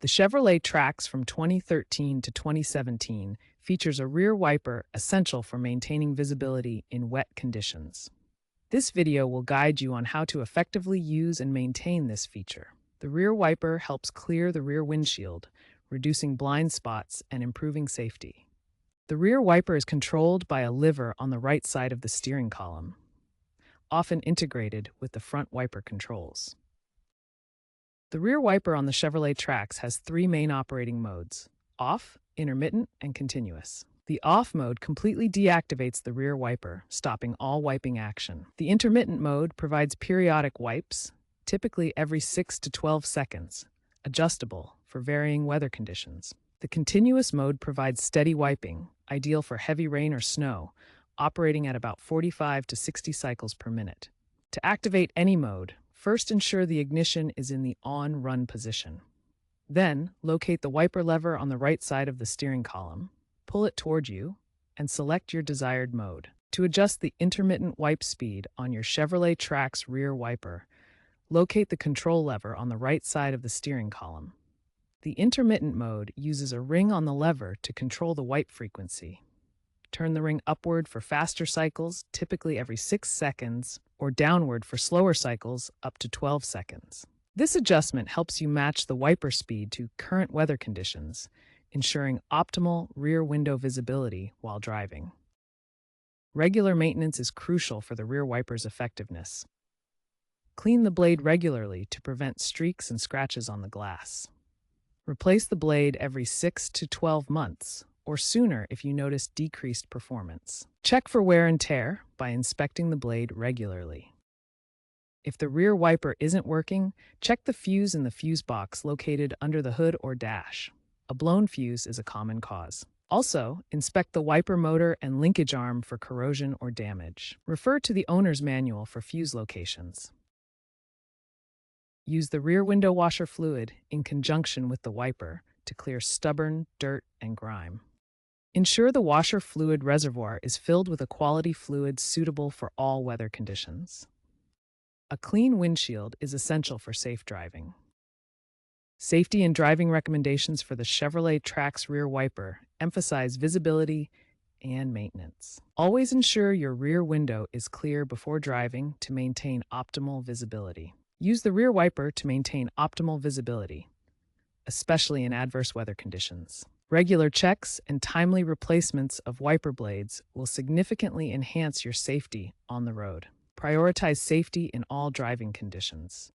The Chevrolet TRAX from 2013 to 2017 features a rear wiper essential for maintaining visibility in wet conditions. This video will guide you on how to effectively use and maintain this feature. The rear wiper helps clear the rear windshield, reducing blind spots and improving safety. The rear wiper is controlled by a lever on the right side of the steering column, often integrated with the front wiper controls. The rear wiper on the Chevrolet TRAX has three main operating modes: off, intermittent, and continuous. The off mode completely deactivates the rear wiper, stopping all wiping action. The intermittent mode provides periodic wipes, typically every 6 to 12 seconds, adjustable for varying weather conditions. The continuous mode provides steady wiping, ideal for heavy rain or snow, operating at about 45 to 60 cycles per minute. To activate any mode, first ensure the ignition is in the on-run position. Then, locate the wiper lever on the right side of the steering column, pull it toward you, and select your desired mode. To adjust the intermittent wipe speed on your Chevrolet TRAX rear wiper, locate the control lever on the right side of the steering column. The intermittent mode uses a ring on the lever to control the wipe frequency. Turn the ring upward for faster cycles, typically every 6 seconds, or downward for slower cycles, up to 12 seconds. This adjustment helps you match the wiper speed to current weather conditions, ensuring optimal rear window visibility while driving. Regular maintenance is crucial for the rear wiper's effectiveness. Clean the blade regularly to prevent streaks and scratches on the glass. Replace the blade every 6 to 12 months, or sooner if you notice decreased performance. Check for wear and tear by inspecting the blade regularly. If the rear wiper isn't working, check the fuse in the fuse box located under the hood or dash. A blown fuse is a common cause. Also, inspect the wiper motor and linkage arm for corrosion or damage. Refer to the owner's manual for fuse locations. Use the rear window washer fluid in conjunction with the wiper to clear stubborn dirt and grime. Ensure the washer fluid reservoir is filled with a quality fluid suitable for all weather conditions. A clean windshield is essential for safe driving. Safety and driving recommendations for the Chevrolet TRAX rear wiper emphasize visibility and maintenance. Always ensure your rear window is clear before driving to maintain optimal visibility. Use the rear wiper to maintain optimal visibility, especially in adverse weather conditions. Regular checks and timely replacements of wiper blades will significantly enhance your safety on the road. Prioritize safety in all driving conditions.